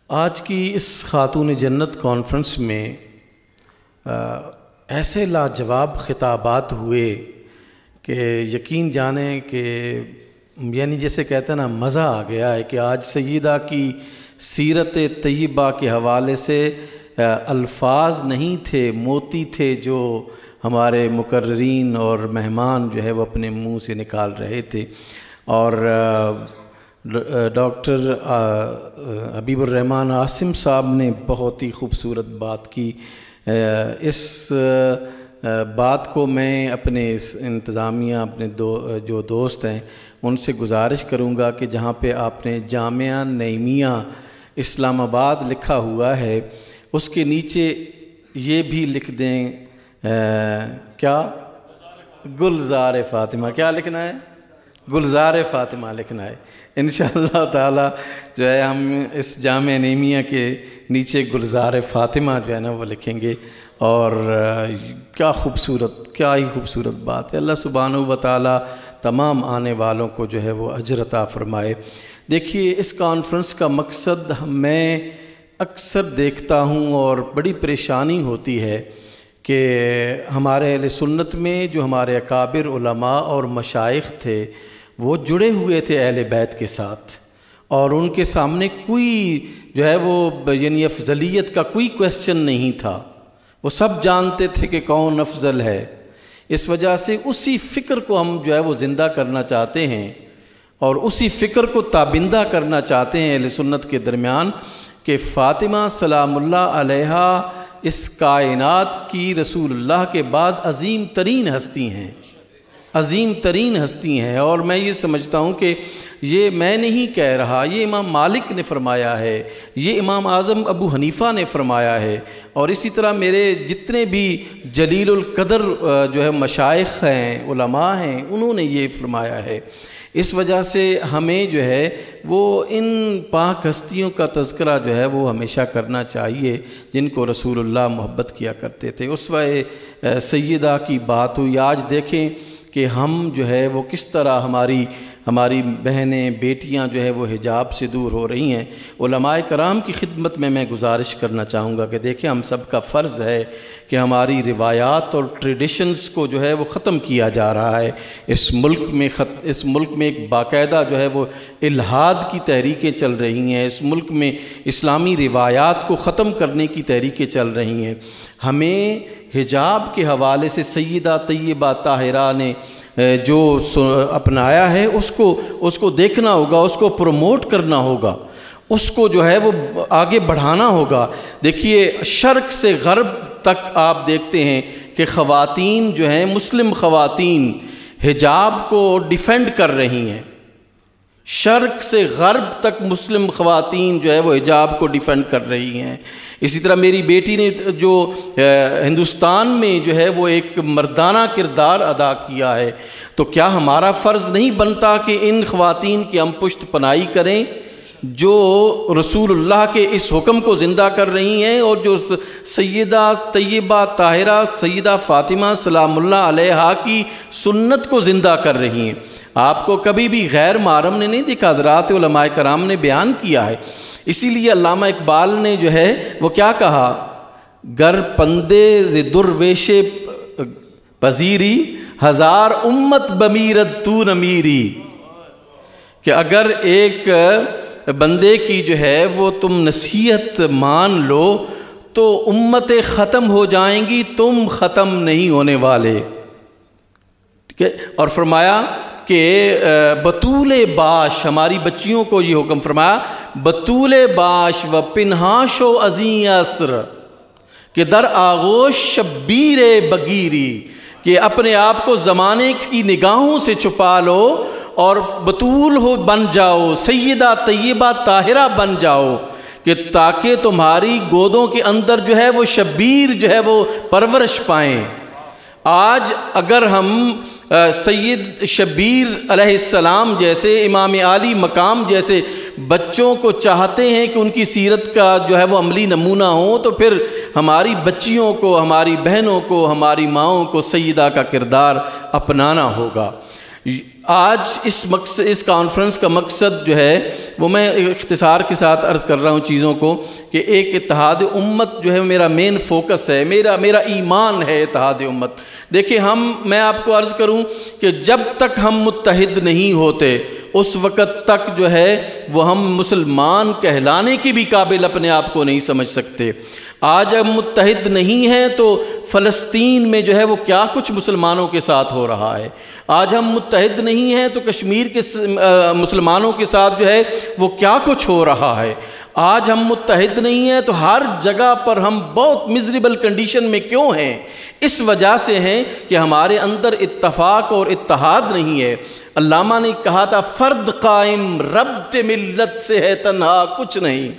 آج کی اس خاتون جنت کانفرنس میں ایسے لاجواب خطابات ہوئے کہ یقین جانیں کہ یعنی جیسے کہتے ہیں نا مزہ آ گیا ہے کہ آج سیدہ کی سیرت طیبہ کے حوالے سے الفاظ نہیں تھے، موتی تھے جو ہمارے مقررین اور مہمان جو ہے وہ اپنے منہ سے نکال رہے تھے۔ اور ڈاکٹر حبیب الرحمن عاصم صاحب نے بہت ہی خوبصورت بات کی۔ اس بات کو میں اپنے انتظامیہ اپنے جو دوست ہیں ان سے گزارش کروں گا کہ جہاں پہ آپ نے جامعہ نعیمیہ اسلام آباد لکھا ہوا ہے اس کے نیچے یہ بھی لکھ دیں کیا گلزار فاطمہ، کیا لکھنا ہے؟ گلزار فاطمہ لکھنا ہے۔ انشاءاللہ تعالی جو ہے ہم اس جامعہ نعیمیہ کے نیچے گلزار فاطمہ جو ہے نا وہ لکھیں گے۔ اور کیا ہی خوبصورت بات ہے۔ اللہ سبحانہ و تعالی تمام آنے والوں کو جو ہے وہ اجر عطا فرمائے۔ دیکھیے اس کانفرنس کا مقصد میں اکثر دیکھتا ہوں اور بڑی پریشانی ہوتی ہے کہ ہمارے اہل سنت میں جو ہمارے اکابر علماء اور مشائخ تھے وہ جڑے ہوئے تھے اہل بیت کے ساتھ، اور ان کے سامنے کوئی جو ہے وہ یعنی افضلیت کا کوئی کویسچن نہیں تھا۔ وہ سب جانتے تھے کہ کون افضل ہے۔ اس وجہ سے اسی فکر کو ہم جو ہے وہ زندہ کرنا چاہتے ہیں اور اسی فکر کو تابندہ کرنا چاہتے ہیں اہل سنت کے درمیان کہ فاطمہ سلام اللہ علیہا اس کائنات کی رسول اللہ کے بعد عظیم ترین ہستی ہیں، عظیم ترین ہستی ہیں۔ اور میں یہ سمجھتا ہوں کہ یہ میں نہیں کہہ رہا، یہ امام مالک نے فرمایا ہے، یہ امام اعظم ابو حنیفہ نے فرمایا ہے، اور اسی طرح میرے جتنے بھی جلیل القدر جو ہے مشائخ ہیں، علماء ہیں، انہوں نے یہ فرمایا ہے۔ اس وجہ سے ہمیں جو ہے وہ ان پاک ہستیوں کا تذکرہ جو ہے وہ ہمیشہ کرنا چاہیے جن کو رسول اللہ محبت کیا کرتے تھے۔ اسوہ سیدہ کی بات ہوئی، آج دیکھیں کہ ہم جو ہے وہ کس طرح ہماری بہنیں بیٹیاں جو ہے وہ حجاب سے دور ہو رہی ہیں۔ علماء کرام کی خدمت میں گزارش کرنا چاہوں گا کہ دیکھیں ہم سب کا فرض ہے کہ ہماری روایات اور ٹریڈیشنز کو جو ہے وہ ختم کیا جا رہا ہے۔ اس ملک میں ایک باقاعدہ جو ہے وہ الحاد کی تحریکیں چل رہی ہیں، اس ملک میں اسلامی روایات کو ختم کرنے کی تحریکیں چل رہی ہیں۔ ہمیں حجاب کے حوالے سے سیدہ طیبہ طاہرہ نے جو اپنایا ہے اس کو دیکھنا ہوگا، اس کو پروموٹ کرنا ہوگا، اس کو جو ہے وہ آگے بڑھانا ہوگا۔ دیکھیے شرق سے غرب تک آپ دیکھتے ہیں کہ خواتین جو ہیں، مسلم خواتین حجاب کو ڈیفینڈ کر رہی ہیں۔ شرق سے غرب تک مسلم خواتین جو ہے وہ حجاب کو ڈیفینڈ کر رہی ہیں۔ اسی طرح میری بیٹی نے جو ہندوستان میں جو ہے وہ ایک مردانہ کردار ادا کیا ہے، تو کیا ہمارا فرض نہیں بنتا کہ ان خواتین کی ہم پشت پناہی کریں جو رسول اللہ کے اس حکم کو زندہ کر رہی ہیں اور جو سیدہ طیبہ طاہرہ سیدہ فاطمہ سلام اللہ علیہا کی سنت کو زندہ کر رہی ہیں۔ آپ کو کبھی بھی غیر محرم نے نہیں دیکھا، حضرات علماء کرام نے بیان کیا ہے۔ اسی لیے علامہ اقبال نے جو ہے وہ کیا کہا، گر پندے ز درویش پذیری ہزار امت بمیرت تو نمیری، کہ اگر ایک بندے کی جو ہے وہ تم نصیحت مان لو تو امتیں ختم ہو جائیں گی، تم ختم نہیں ہونے والے۔ ٹھیک ہے، اور فرمایا کہ بطول باش، ہماری بچیوں کو یہ حکم فرمایا، بطول باش و پنہاش و عظیم اسر، کہ در آغوش شبیر بگیری، کہ اپنے آپ کو زمانے کی نگاہوں سے چھپا لو اور بطول ہو بن جاؤ، سیدہ طیبہ طاہرہ بن جاؤ، کہ تاکہ تمہاری گودوں کے اندر جو ہے وہ شبیر جو ہے وہ پرورش پائیں۔ آج اگر ہم سید شبیر علیہ السلام جیسے، امام عالی مقام جیسے بچوں کو چاہتے ہیں کہ ان کی سیرت کا جو ہے وہ عملی نمونہ ہو، تو پھر ہماری بچیوں کو، ہماری بہنوں کو، ہماری ماؤں کو سیدہ کا کردار اپنانا ہوگا۔ آج اس کانفرنس کا مقصد جو ہے وہ میں اختصار کے ساتھ عرض کر رہا ہوں چیزوں کو کہ ایک اتحاد امت جو ہے میرا مین فوکس ہے، میرا ایمان ہے اتحاد امت۔ دیکھیں میں آپ کو عرض کروں کہ جب تک ہم متحد نہیں ہوتے اس وقت تک جو ہے وہ ہم مسلمان کہلانے کی بھی قابل اپنے آپ کو نہیں سمجھ سکتے۔ آج ہم متحد نہیں ہیں تو فلسطین میں جو ہے وہ کیا کچھ مسلمانوں کے ساتھ ہو رہا ہے، آج ہم متحد نہیں ہیں تو کشمیر کے مسلمانوں کے ساتھ جو ہے وہ کیا کچھ ہو رہا ہے، آج ہم متحد نہیں ہیں تو ہر جگہ پر ہم بہت مزریبل کنڈیشن میں کیوں ہیں؟ اس وجہ سے ہیں کہ ہمارے اندر اتفاق اور اتحاد نہیں ہے۔ علامہ نے کہا تھا فرد قائم ربط ملت سے ہے تنہا کچھ نہیں۔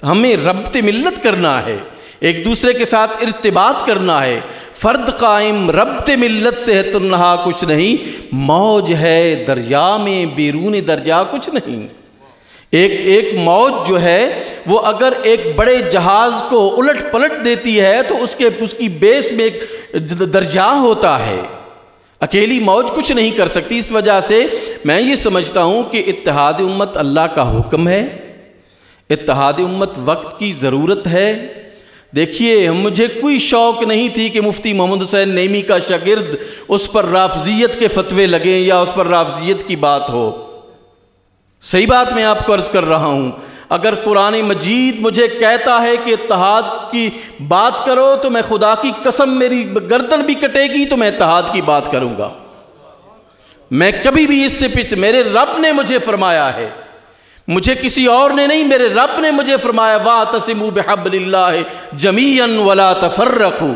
ہمیں ربط ملت کرنا ہے، ایک دوسرے کے ساتھ ارتباط کرنا ہے۔ فرد قائم ربط ملت سے ہے تنہا کچھ نہیں، موج ہے دریا میں بیرون دریا کچھ نہیں۔ ایک موج جو ہے وہ اگر ایک بڑے جہاز کو الٹ پلٹ دیتی ہے تو اس کی بیس میں ایک دریا ہوتا ہے، اکیلی موج کچھ نہیں کر سکتی۔ اس وجہ سے میں یہ سمجھتا ہوں کہ اتحاد امت اللہ کا حکم ہے، اتحاد امت وقت کی ضرورت ہے۔ دیکھیے مجھے کوئی شوق نہیں تھی کہ مفتی محمد حسین نعیمی کا شاگرد اس پر رافضیت کے فتوے لگیں یا اس پر رافضیت کی بات ہو۔ صحیح بات میں آپ کو عرض کر رہا ہوں، اگر قرآن مجید مجھے کہتا ہے کہ اتحاد کی بات کرو تو میں خدا کی قسم میری گردن بھی کٹے گی تو میں اتحاد کی بات کروں گا۔ میں کبھی بھی اس سے پیچھے، میرے رب نے مجھے فرمایا ہے، مجھے کسی اور نے نہیں، میرے رب نے مجھے فرمایا وَاعْتَصِمُوا بِحَبْلِ اللَّهِ جَمِيعًا وَلَا تَفَرَّقُوا۔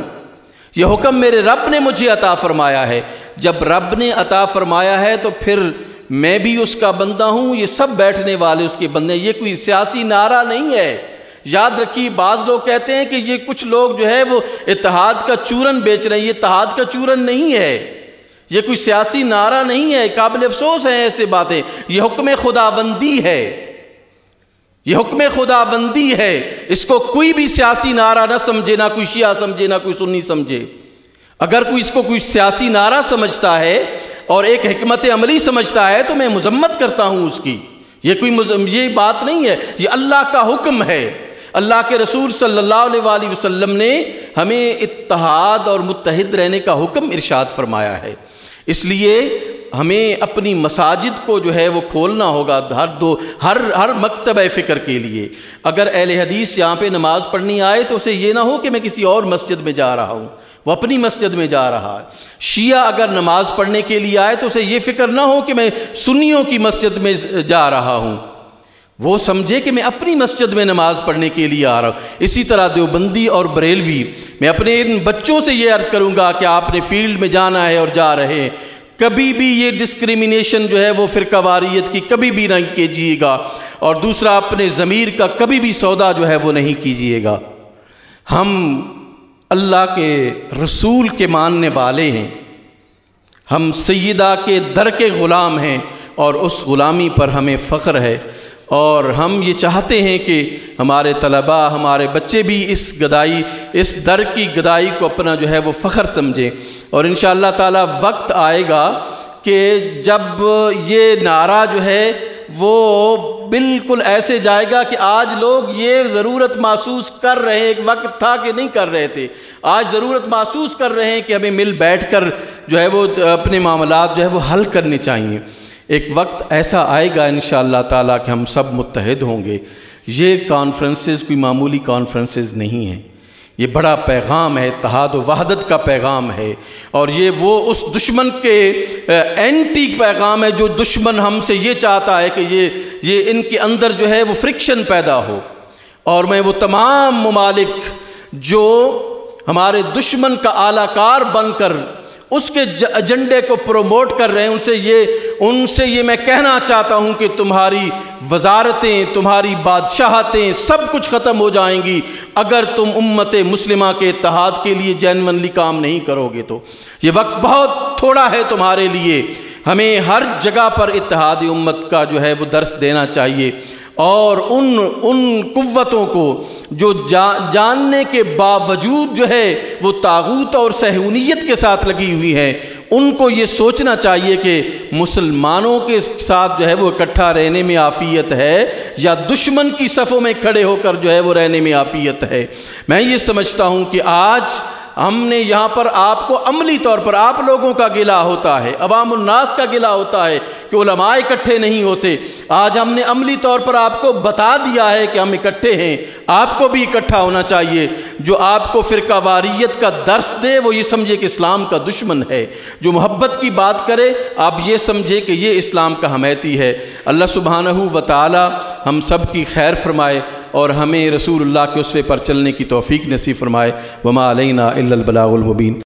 یہ حکم میرے رب نے مجھے عطا فرمایا ہے۔ جب رب نے عطا فرمایا ہے تو پھر میں بھی اس کا بندہ ہوں، یہ سب بیٹھنے والے اس کے بندے ہیں۔ یہ کوئی سیاسی نعرہ نہیں ہے۔ یاد رکھیے بعض لوگ کہتے ہیں کہ یہ کچھ لوگ جو ہے وہ اتحاد کا چورن بیچ رہے ہیں، یہ اتحاد کا چورن نہیں ہے، یہ کوئی سیاسی نعرہ نہیں ہے۔ قابل افسوس ہیں ایسے باتیں۔ یہ حکم خداوندی ہے، یہ حکم خداوندی ہے، اس کو کوئی بھی سیاسی نعرہ نہ سمجھے، نہ کوئی شیعہ سمجھے نہ کوئی سنی سمجھے۔ اگر کوئی اس کو کوئی سیاسی نعرہ سمجھتا ہے اور ایک حکمت عملی سمجھتا ہے تو میں مذمت کرتا ہوں اس کی۔ یہ بات نہیں ہے، یہ اللہ کا حکم ہے۔ اللہ کے رسول صلی اللہ علیہ وآلہ وسلم نے ہمیں اتحاد اور متحد رہنے کا حکم ارشاد فرمایا ہے۔ اس لیے ہمیں اپنی مساجد کو جو ہے وہ کھولنا ہوگا ہر مکتبہ فکر کے لیے۔ اگر اہل حدیث یہاں پہ نماز پڑھنی آئے تو اسے یہ نہ ہو کہ میں کسی اور مسجد میں جا رہا ہوں، وہ اپنی مسجد میں جا رہا ہے۔ شیعہ اگر نماز پڑھنے کے لیے آئے تو اسے یہ فکر نہ ہو کہ میں سنیوں کی مسجد میں جا رہا ہوں، وہ سمجھے کہ میں اپنی مسجد میں نماز پڑھنے کے لیے آ رہا ہوں۔ اسی طرح دیوبندی اور بریلوی، میں اپنے ان بچوں سے یہ عرض کروں گا کہ آپ نے فیلڈ میں جانا ہے اور جا رہے ہیں، کبھی بھی یہ ڈسکریمنیشن جو ہے وہ فرقہ واریت کی کبھی بھی نہیں کیجیے گا، اور دوسرا اپنے ضمیر کا کبھی بھی سودا جو ہے وہ نہیں کیجیے گا۔ ہم اللہ کے رسول کے ماننے والے ہیں، ہم سیدہ کے در کے غلام ہیں اور اس غلامی پر ہمیں فخر ہے، اور ہم یہ چاہتے ہیں کہ ہمارے طلباء، ہمارے بچے بھی اس در کی گدائی کو اپنا جو ہے وہ فخر سمجھیں۔ اور انشاءاللہ تعالی وقت آئے گا کہ جب یہ نعرہ جو ہے وہ بالکل ایسے جائے گا کہ آج لوگ یہ ضرورت محسوس کر رہے ہیں، ایک وقت تھا کہ نہیں کر رہے تھے، آج ضرورت محسوس کر رہے ہیں کہ ہمیں مل بیٹھ کر جو ہے وہ اپنے معاملات جو ہے وہ حل کرنے چاہیے۔ ایک وقت ایسا آئے گا انشاءاللہ تعالیٰ کہ ہم سب متحد ہوں گے۔ یہ کانفرنسز کوئی معمولی کانفرنسز نہیں ہیں، یہ بڑا پیغام ہے، اتحاد و وحدت کا پیغام ہے، اور یہ وہ اس دشمن کے اینٹی پیغام ہے جو دشمن ہم سے یہ چاہتا ہے کہ یہ ان کے اندر جو ہے وہ فرکشن پیدا ہو۔ اور میں وہ تمام ممالک جو ہمارے دشمن کا اعلی کار بن کر اس کے ایجنڈے کو پروموٹ کر رہے ہیں، ان سے یہ میں کہنا چاہتا ہوں کہ تمہاری وزارتیں، تمہاری بادشاہتیں سب کچھ ختم ہو جائیں گی اگر تم امت مسلمہ کے اتحاد کے لیے جینونلی کام نہیں کرو گے۔ تو یہ وقت بہت تھوڑا ہے تمہارے لیے، ہمیں ہر جگہ پر اتحاد امت کا جو ہے وہ درس دینا چاہیے، اور ان قوتوں کو جو جاننے کے باوجود جو ہے وہ طاغوت اور صہیونیت کے ساتھ لگی ہوئی ہے، ان کو یہ سوچنا چاہیے کہ مسلمانوں کے ساتھ جو ہے وہ اکٹھا رہنے میں عافیت ہے یا دشمن کی صفوں میں کھڑے ہو کر جو ہے وہ رہنے میں عافیت ہے۔ میں یہ سمجھتا ہوں کہ آج ہم نے یہاں پر آپ کو عملی طور پر آپ لوگوں کا گلہ ہوتا ہے، عوام الناس کا گلہ ہوتا ہے کہ علماء اکٹھے نہیں ہوتے۔ آج ہم نے عملی طور پر آپ کو بتا دیا ہے کہ ہم اکٹھے ہیں، آپ کو بھی اکٹھا ہونا چاہیے۔ جو آپ کو فرقہ واریت کا درس دے وہ یہ سمجھے کہ اسلام کا دشمن ہے، جو محبت کی بات کرے آپ یہ سمجھے کہ یہ اسلام کا حمیتی ہے۔ اللہ سبحانہ و تعالی ہم سب کی خیر فرمائے اور ہمیں رسول اللہ کے اسوے پر چلنے کی توفیق نصیب فرمائے۔ وما علینا الا البلاغ المبین۔